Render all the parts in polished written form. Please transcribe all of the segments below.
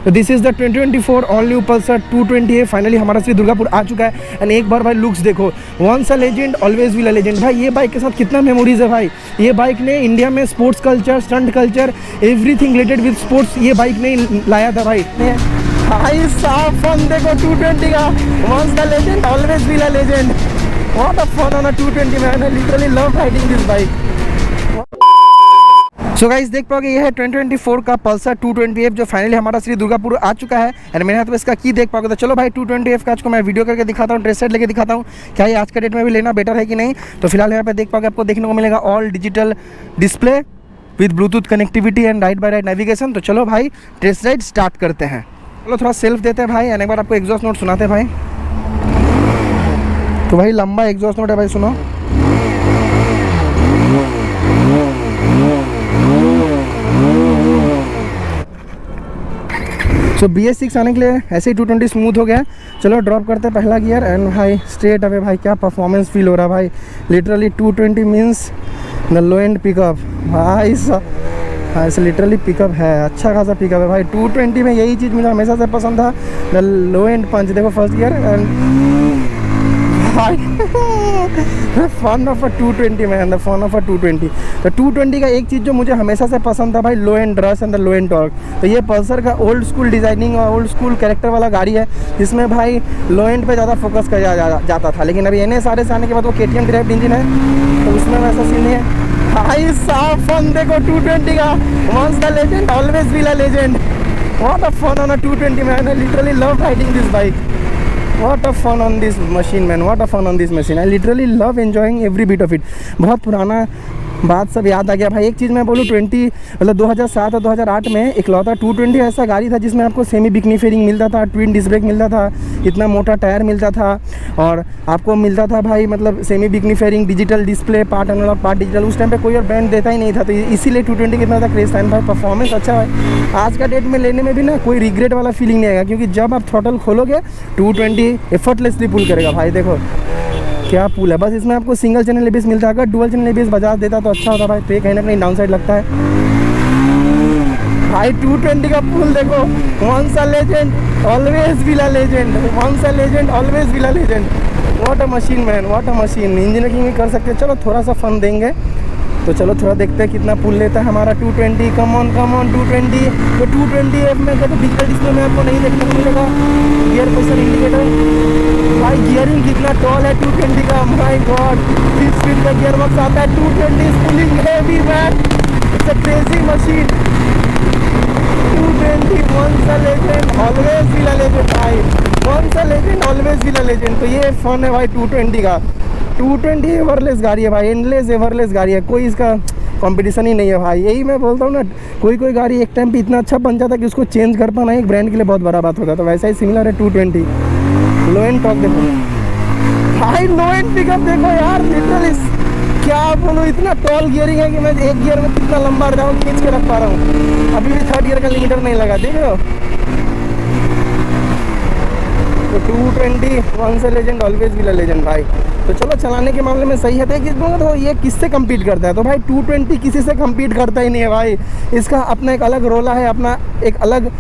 तो this is the 2024 all new Pulsar 220 है। Finally हमारा श्री दुर्गापुर आ चुका है। एंड एक बार भाई लुक्स देखो, once a legend always will a legend. भाई ये बाइक के साथ कितना मेमोरीज है भाई। ये बाइक ने इंडिया में sports culture, stunt culture, everything related with sports ये बाइक ने लाया था भाई। भाई साहब फन देखो 220 का, once a legend always will a legend. What a fun on a 220 man, I literally love riding this bike. So guys देख पाओगे ये है 2024 का पल्सर 220F जो फाइनली हमारा श्री दुर्गापुर आ चुका है। एंड मेरे हाथ में इसका की देख पाओगे। तो चलो भाई 220F का आज को मैं वीडियो करके दिखाता हूँ, ड्रेस सेट लेके दिखाता हूँ क्या ये आज के डेट में भी लेना बेटर है कि नहीं। तो फिलहाल यहाँ पे देख पाओगे आपको देखने को मिलेगा all digital display with bluetooth connectivity and ride bye ride navigation. तो चलो भाई ड्रेस राइड स्टार्ट करते हैं। चलो थोड़ा सेल्फ देते हैं भाई, एंड एक बार आपको एग्जॉस्ट नोट सुनाते हैं भाई। तो भाई लंबा एग्जॉस्ट नोट है भाई, सुनो। सो BS6 आने के लिए ऐसे ही 220 स्मूथ हो गया। चलो ड्रॉप करते हैं पहला गियर एंड भाई स्ट्रेट अवे। भाई क्या परफॉर्मेंस फील हो रहा है भाई। Literally 220 means the low and pickup भाई साहब। हाँ ऐसे लिटरली पिकअप है, अच्छा खासा पिकअप है भाई। 220 में यही चीज़ मुझे हमेशा से पसंद था, द लो एंड पंच। देखो first gear and fun of a 220 man, the fun of a 220। तो 220 का एक चीज़ जो मुझे हमेशा से पसंद था भाई, low end rush and the low end torque. तो ये पल्सर का ओल्ड स्कूल डिज़ाइनिंग और ओल्ड स्कूल कैरेक्टर वाला गाड़ी है, जिसमें भाई लो एंड पे ज़्यादा फोकस किया जाता था। लेकिन अभी NS RS आने के बाद वो KTM ड्राइव इंजन है, तो उसमें वैसा सीन नहीं है। भाई साहब फन देखो 220 का, once the legend always will a legend. What a fun on a 220 man, I literally love riding this bike. What a fun on this machine man, what a fun on this machine, I literally love enjoying every bit of it। बहुत पुराना बात सब याद आ गया भाई। एक चीज़ मैं बोलूँ 2007 और 2008 में इकलौता 220 ऐसा गाड़ी था जिसमें आपको सेमी बिकनी फेयरिंग मिलता था, ट्विन डिस्क ब्रेक मिलता था, इतना मोटा टायर मिलता था, और आपको मिलता था भाई मतलब semi bikini fairing, digital display, part analog part digital. उस टाइम पे कोई और ब्रांड देता ही नहीं था, तो इसीलिए 220 कितना था क्रेज था भाई। परफॉर्मेंस अच्छा है, आज का डेट में लेने में भी ना कोई रिग्रेट वाला फीलिंग नहीं आएगा, क्योंकि जब आप थ्रॉटल खोलोगे 220 एफर्टलेसली पुल करेगा भाई। देखो क्या पुल है। बस इसमें आपको सिंगल चैनल ABS मिलता है, अगर डुअल चैनल ABS बजाज देता तो अच्छा होता भाई। तो ये कहीं ना कहीं डाउन साइड लगता है भाई। 220 का पुल देखो, once a legend always will a legend, once a legend always will a legend. What a machine man, what a machine. Engineering भी कर सकते हैं। चलो थोड़ा सा फन देंगे, तो चलो थोड़ा देखते हैं कितना पुल लेता है हमारा 220। Come on 220। तो 220F में तो डिजिटल डिस्प्ले में आपको नहीं देखने को मिलेगा गियर पोजीशन इंडिकेटर। भाई गियरिंग कितना टॉल है 220 का, माय गॉड। 6 स्पीड का गियर बॉक्स आता है। 220 is pulling heavy man, it's a crazy machine. 220 once a legend always will a legend भाई, once a legend always will a legend. तो ये फन है भाई 220 का। 220 एवरलेस गाड़ी है भाई, एंडलेस एवरलेस गाड़ी है, कोई इसका कंपटीशन ही नहीं है भाई। यही मैं बोलता हूँ ना, कोई गाड़ी एक टाइम पे इतना अच्छा बन जाता है कि उसको चेंज कर पाना एक ब्रांड के लिए बहुत बड़ा बात होता है। तो वैसा ही सिमिलर है 220। लो एंड टॉक देखो भाई, लो एंड पिकअप देखो यार। लिटरली क्या बोलूँ, इतना टॉल गियरिंग है कि मैं एक गियर में कितना लंबा राउंड खींच के रख पा रहा हूँ। अभी भी 3rd गियर का लिमिटर नहीं लगा, देख रहे हो। तो 220 once a legend always will a legend भाई। तो चलो चलाने के मामले में सही है। तो ये किससे कम्पीट करता है, तो भाई 220 किसी से कम्पीट करता ही नहीं है भाई। इसका अपना एक अलग रोला है, अपना एक अलग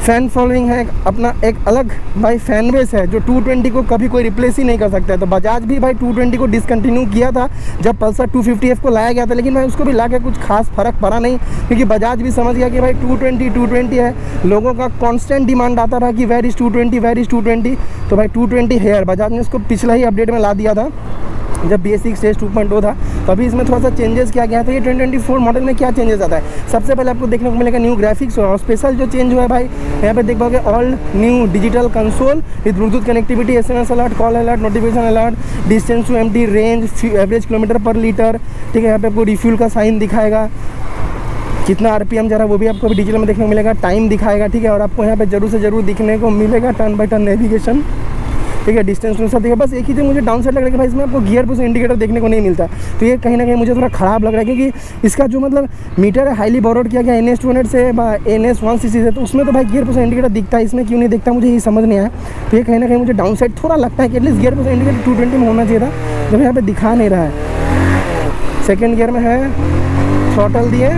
फ़ैन फॉलोइंग है, अपना एक अलग भाई फैन बेस है, जो 220 को कभी कोई रिप्लेस ही नहीं कर सकता है। तो बजाज भी भाई 220 को डिसकंटिन्यू किया था जब पल्सर 250F को लाया गया था, लेकिन भाई उसको भी ला के कुछ खास फ़र्क पड़ा नहीं, क्योंकि बजाज भी समझ गया कि भाई 220 है। लोगों का कांस्टेंट डिमांड आता था कि वेयर इज़ 220। तो भाई 220 है। बजाज ने उसको पिछला ही अपडेट में ला दिया था जब BS6 स्टेज 2.0 था। तो अभी इसमें थोड़ा सा चेंजेस किया गया था। ये 2024 मॉडल में क्या चेंजेस आता है, सबसे पहले आपको देखने को मिलेगा न्यू ग्राफिक्स। और स्पेशल जो चेंज हुआ है भाई, यहाँ पे देख पाओगे all new digital console with bluetooth connectivity, SMS alert, call alert, notification alert, distance to empty, range, average kilometre per litre. ठीक है, यहाँ पे आपको रिफ्यूल का साइन दिखाएगा, कितना RPM जा रहा है वो भी आपको डिजिटल में देखने को मिलेगा, टाइम दिखाएगा। ठीक है, और आपको यहाँ पे जरूर से जरूर दिखने को मिलेगा टर्न बाय टर्न नेविगेशन। ठीक है, डिस्टेंस टू सब। बस एक ही चीज़ मुझे डाउन साइड लग रहा है कि भाई इसमें आपको गियर पोजीशन इंडिकेटर देखने को नहीं मिलता। तो ये कहीं ना कहीं मुझे थोड़ा ख़राब लग रहा है, क्योंकि इसका जो मतलब मीटर है हाईली बोरोड किया गया NS 200 से NS 160 से, तो उसमें तो भाई गियर पोजीशन इंडिकेटर दिखता है, इसमें क्यों नहीं दिखता मुझे ये समझ नहीं आया। तो ये कहीं ना कहीं मुझे डाउन साइड थोड़ा लगता है कि एटलीस्ट गियर पोजीशन इंडिकेटर 220 में होना चाहिए था, जब यहाँ पर दिखा नहीं रहा है। सेकेंड गियर में है, थ्रॉटल दिए,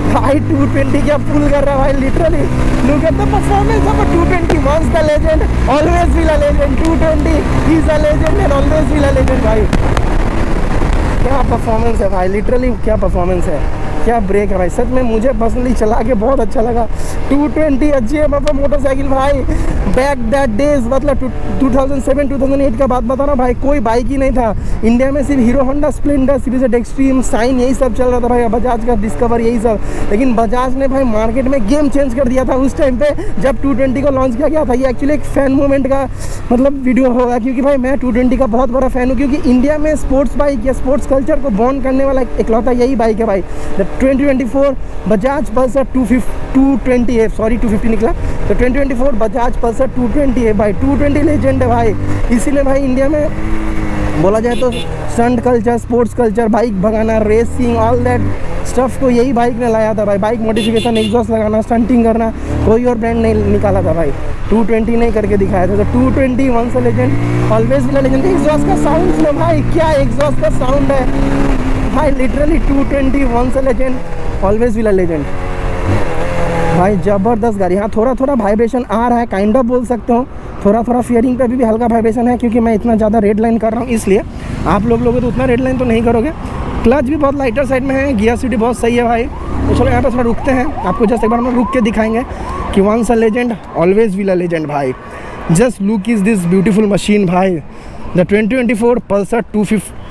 भाई 220 क्या पुल कर रहा है भाई, literally look at the performance of a 220, once the legend always will a legend, 220 is a legend and always will a legend भाई। क्या परफॉर्मेंस है भाई, लिटरली क्या परफॉर्मेंस है, क्या ब्रेक है भाई, सच में मुझे पर्सनली चला के बहुत अच्छा लगा। 220 अच्छी मतलब मोटरसाइकिल भाई, बैक दैट डेज, मतलब 2007-2008 का बात बता रहा भाई, कोई बाइक ही नहीं था इंडिया में, सिर्फ Hero Honda, Splendor, series Extreme, Shine, यही सब चल रहा था भाई, बजाज का डिस्कवर, यही सब। लेकिन बजाज ने भाई मार्केट में गेम चेंज कर दिया था उस टाइम पे जब 220 को लॉन्च किया गया था। ये एक्चुअली एक फ़ैन मूवमेंट का मतलब वीडियो होगा, क्योंकि भाई मैं 220 का बहुत बड़ा फ़ैन हूँ, क्योंकि इंडिया में स्पोर्ट्स बाइक या स्पोर्ट्स कल्चर को बॉर्न करने वाला इकलौता यही बाइक है भाई। 2024 बजाज पल्सर 220 सॉरी 250 निकला, तो 2024 बजाज पल्सर 220 है भाई। 220 लेजेंड है भाई, इसीलिए भाई इंडिया में बोला जाए तो stunt culture, sports culture, bike भगाना, रेसिंग, ऑल दैट स्टफ को यही बाइक ने लाया था भाई। बाइक मॉडिफिकेशन, एग्जॉस्ट लगाना, स्टंटिंग करना, कोई और ब्रांड नहीं निकाला था भाई, 220 नहीं करके दिखाया था। तो 220 once a legend always will a legend. Exhaust का साउंड सुनो भाई, क्या एग्जॉस्ट का साउंड है भाई, literally 220 once a legend always will a legend भाई, ज़बरदस्त गाड़ी। हाँ थोड़ा थोड़ा वाइब्रेशन आ रहा है, काइंड ऑफ बोल सकते हो, थोड़ा थोड़ा फियरिंग पे भी हल्का वाइब्रेशन है, क्योंकि मैं इतना ज़्यादा रेड लाइन कर रहा हूँ इसलिए। आप लोग तो उतना रेड लाइन तो नहीं करोगे। क्लच भी बहुत लाइटर साइड में है, गियर सिटी बहुत सही है भाई। तो चलो यहाँ पे थोड़ा रुकते हैं, आपको जस्ट एक बार हम रुक के दिखाएंगे कि once a legend always will a legend भाई। Just look is this beautiful machine भाई, द 2024 पल्सर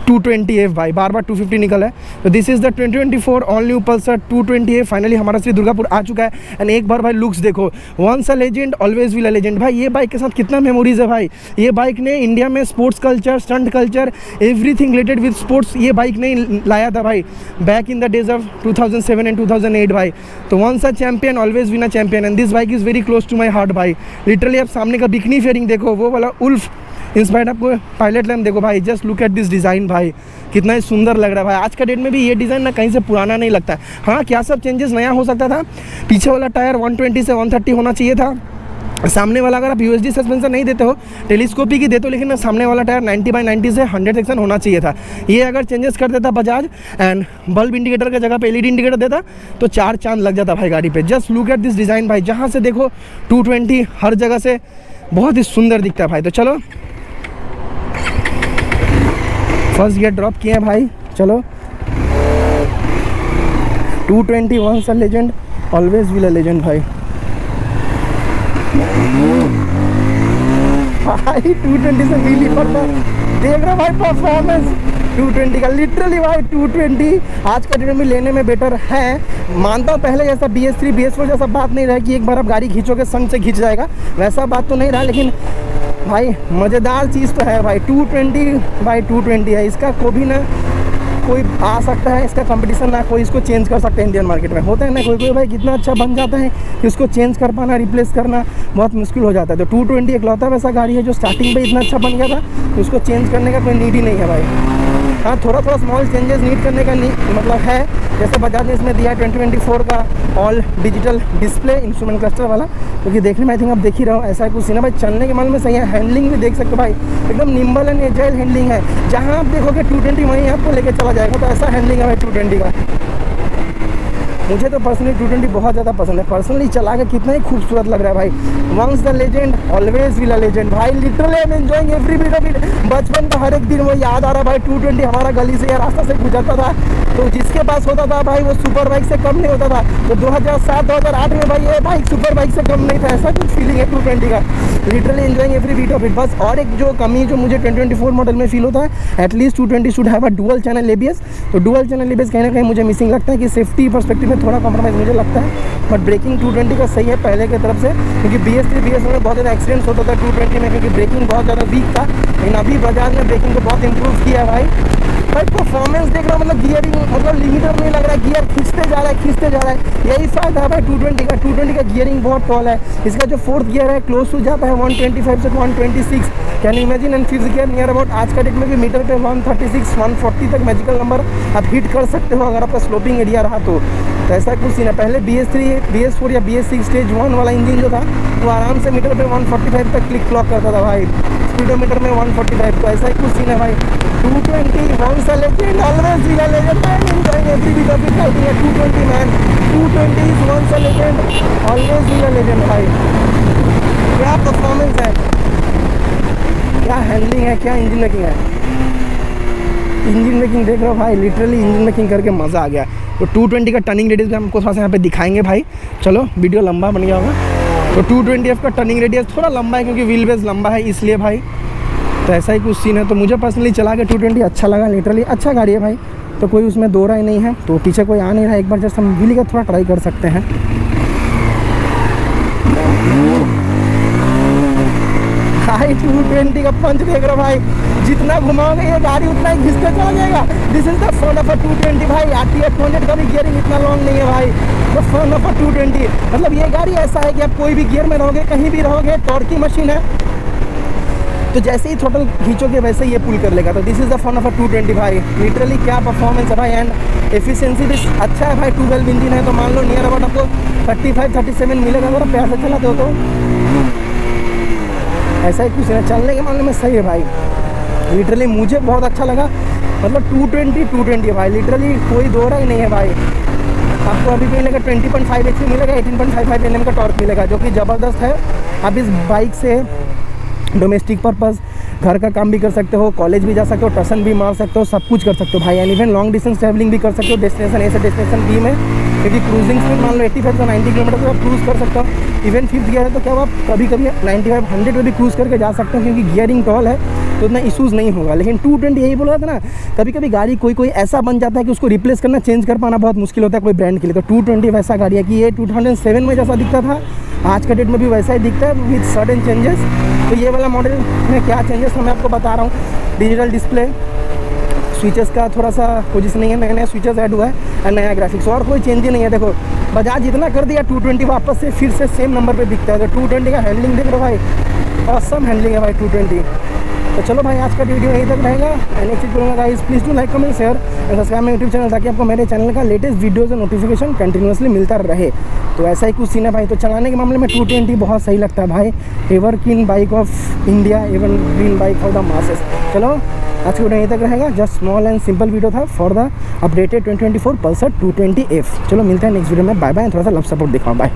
220F भाई, बार 250 निकल है। तो this is the 2024 all new Pulsar 220F। Finally हमारा श्री दुर्गापुर आ चुका है। एंड एक बार भाई लुक्स देखो, once a legend always will a legend भाई। ये बाइक के साथ कितना मेमोरीज है भाई। ये बाइक ने इंडिया में sports culture, stunt culture, everything related with sports ये बाइक ने लाया था भाई, back in the days of 2007 and 2008 भाई। तो once a champion always win a champion, and this bike is very close to my heart भाई। Literally आप सामने का बिकनी फेयरिंग देखो, वो वाला उल्फ इंस्पायर्ड आपको पायलट लैम्प देखो भाई, just look at this design भाई, कितना ही सुंदर लग रहा है भाई। आज का डेट में भी ये डिज़ाइन ना कहीं से पुराना नहीं लगता है। हाँ क्या सब चेंजेस नया हो सकता था, पीछे वाला टायर 120 से 130 होना चाहिए था, सामने वाला अगर आप यूएसडी सस्पेंसर नहीं देते हो, टेलीस्कोपी की देते हो, लेकिन सामने वाला टायर 90/90 से 100 सेक्शन होना चाहिए था। ये अगर चेंजेस कर देता बजाज एंड बल्ब इंडिकेटर की जगह पे एलईडी इंडिकेटर देता तो 4 चांद लग जाता भाई गाड़ी पे। Just look at this design भाई, जहाँ से देखो 220 हर जगह से बहुत ही सुंदर दिखता है भाई। तो चलो फर्स्ट गियर ड्रॉप किए हैं भाई, चलो 220 once a legend always will a legend भाई। भाई 220 से व्हीली पड़ता देख रहा भाई, परफॉर्मेंस 220 का लिटरली भाई। 220 आज का डेट में लेने में बेटर है, मानता हूँ। पहले जैसा BS3 BS4 जैसा बात नहीं रहा कि एक बार आप गाड़ी खींचोगे संग से खींच जाएगा, वैसा बात तो नहीं रहा, लेकिन भाई मज़ेदार चीज़ तो है भाई। 220 बाई 220 है, इसका कोई ना कोई आ सकता है, इसका कंपटीशन ना कोई इसको चेंज कर सकता है इंडियन मार्केट में। होता है ना कोई भाई कितना अच्छा बन जाता है कि उसको चेंज कर पाना, रिप्लेस करना बहुत मुश्किल हो जाता है। तो 220 इकलौता वैसा गाड़ी है जो स्टार्टिंग पे इतना अच्छा बन गया था, तो उसको चेंज करने का कोई नीड ही नहीं है भाई। हाँ थोड़ा स्मॉल चेंजेस नीड करने का मतलब है, जैसे बजाज ने इसमें दिया है 2024 का all digital display instrument cluster वाला, क्योंकि देखने में आई थिंक आप देख ही रहो ऐसा कुछ सीन है भाई। चलने के मामले में सही है, हैंडलिंग भी देख सकते हो भाई, एकदम निम्बल एंड एजाइल हैंडलिंग है। जहाँ आप देखोगे 220 वहीं आपको लेके चला जाएगा, तो ऐसा हैंडलिंग है भाई 220 का। मुझे तो पर्सनली 220 बहुत ज़्यादा पसंद है, पर्सनली चला के कितना ही खूबसूरत लग रहा है भाई। Once the legend always will a legend भाई, literally I am enjoying every bit of it. बचपन का हर एक दिन वो याद आ रहा भाई। 220 हमारा गली से या रास्ता से गुजरता था, तो जिसके पास होता था भाई वो सुपर बाइक से कम नहीं होता था। तो 2007-2008 में भाई ये बाइक सुपर बाइक से कम नहीं था, ऐसा कुछ फीलिंग है 220 का। Literally enjoying every beat of it. बस और एक जो कमी जो मुझे 2024 मॉडल में फील होता है, at least 220 should have a dual channel ABS। तो डुअल चैनल ABS कहीं ना कहीं मुझे मिसिंग लगता है कि सेफ्टी पर्सपेक्टिव में थोड़ा कॉम्प्रोमाइज़ मुझे लगता है। बट ब्रेकिंग 220 का सही है पहले की तरफ से, क्योंकि BS3 BS4 में बहुत ज़्यादा एक्सीडेंट्स होता था 220 में, क्योंकि ब्रेकिंग बहुत ज़्यादा वीक था। लेकिन अभी बजाज ने ब्रेकिंग को बहुत इंप्रूव किया है भाई। परफॉर्मेंस देख रहा मतलब गियरिंग मतलब लिमिटर नहीं लग रहा है, गियर खींचते जा रहा है, यही फायदा है भाई 220 का। 220 का गियरिंग बहुत टॉल है, इसका जो 4th गियर है क्लोज टू जाता है 125 से 126। Can imagine. And fifth gear near about आज का डेट में भी मीटर पे 136 140 तक मैजिकल नंबर आप हिट कर सकते हो अगर आपका स्लोपिंग एरिया रहा तो ऐसा कुछ सीन है। पहले BS3 BS4 या BS6 स्टेज 1 वाला इंजन जो था वो आराम से मीटर पे 145 तक क्लिक क्लॉक करता था भाई, स्पीडोमीटर में 145। तो ऐसा ही कुछ सीन है भाई। 220 once a legend always will a legend man, enjoying every bit of it riding a 220 man। 220 is once a legend always will a legend भाई। क्या परफॉर्मेंस है, क्या हैंडलिंग है, क्या इंजन मेकिंग है। इंजन मेकिंग देख रहे हो भाई, लिटरली इंजन मेकिंग करके मज़ा आ गया। तो 220 का टर्निंग रेडियस भी हमको थोड़ा सा यहाँ पे दिखाएंगे भाई। चलो वीडियो लंबा बन गया होगा। तो 220F का टर्निंग रेडियस थोड़ा लंबा है क्योंकि व्हील बेस लंबा है इसलिए भाई। तो ऐसा ही कुछ सीन है। तो मुझे पर्सनली चला के 220 अच्छा लगा, लिटरली अच्छा गाड़ी है भाई। तो कोई उसमें दो राय नहीं है। तो पीछे कोई आ नहीं रहा, एक बार जस्ट हम व्हील का थोड़ा ट्राई कर सकते हैं। भाई 220 का पंच देख रहे हो भाई, जितना घुमाओगे ये गाड़ी उतना ही घिसते चला जाएगा। This is the fun of a 220 भाई। RTF 200 का भी गियरिंग इतना लॉन्ग नहीं है भाई। द फन ऑफ अ 220 मतलब ये गाड़ी ऐसा है कि आप कोई भी गियर में रहोगे, कहीं भी रहोगे, टॉर्क की मशीन है। तो जैसे ही थ्रोटल खींचोगे वैसे ही ये पुल कर लेगा। तो this is the fun of a 220 भाई। लिटरली क्या परफॉर्मेंस है भाई। एंड एफिशिएंसी भी अच्छा है भाई। 2 valve इंजन है तो मान लो नियर अबाउट आपको 35-37 मिलेगा अगर प्यार से चलाते हो तो। ऐसा ही कुछ है, चलने के मामले में सही है भाई। लिटरली मुझे बहुत अच्छा लगा। मतलब 220 है भाई, लिटरली कोई दो राय नहीं है भाई। आपको अभी भी मिलेगा 20.5 HP मिलेगा, 18.55 Nm का टॉर्क मिलेगा जो कि ज़बरदस्त है। आप इस बाइक से डोमेस्टिक पर्पस, घर का काम भी कर सकते हो, कॉलेज भी जा सकते हो, टर्सन भी मार सकते हो, सब कुछ कर सकते हो भाई। And even long distance travelling भी कर सकते हो, डेस्टिनेशन ए से डेस्टिनेशन बी में। क्योंकि क्रूजिंग स्पीड मान लो 85 से 90 किलोमीटर तक आप क्रूज़ कर सकते हो। इवन फिफ्थ गियर है तो क्या आप कभी कभी 95-100 पे भी क्रूज़ करके जा सकते हो क्योंकि गियरिंग टॉल है तो उतना इशूज़ नहीं होगा। लेकिन 220 यही बोल रहा था ना, कभी कभी गाड़ी कोई ऐसा बन जाता है कि उसको रिप्लेस करना, चेंज कर पाना बहुत मुश्किल होता है कोई ब्रांड के लिए। तो 220 वैसा गाड़ी है कि ये 2007 में जैसा दिखता था आज का डेट में भी वैसा ही दिखता है विद सडन चेंजेस। तो ये वाला मॉडल में क्या चेंजेस है मैं आपको बता रहा हूँ। डिजिटल डिस्प्ले, स्विचेस का थोड़ा सा पोजीशनिंग है, नया स्विचेस ऐड हुआ है और नया ग्राफिक्स, और कोई चेंज ही नहीं है। देखो बजाज इतना कर दिया 220 वापस से फिर से सेम नंबर पे दिखता है। तो 220 का हैंडलिंग देख रहे हो भाई, ऑसम हैंडलिंग है भाई 220। तो चलो भाई आज का वीडियो यहीं तक रहेगा। एंड एक चीज़ बोलूँगा guys, please do like, comment, share and subscribe my YouTube channel ताकि आपको मेरे चैनल का लेटेस्ट वीडियोज़ और नोटिफिकेशन कंटिन्यूसली मिलता रहे। तो ऐसा ही कुछ सीन है भाई। तो चलाने के मामले में 220 बहुत सही लगता है भाई। Evergreen bike of India, evergreen bike for the masses. चलो आज का वीडियो यहीं तक रहेगा। Just small and simple video था for the updated 2024 Pulsar 220F। चलो मिलते हैं नेक्स्ट वीडियो में। Bye bye. थोड़ा सा लव सपोर्ट दिखाओ। बाय।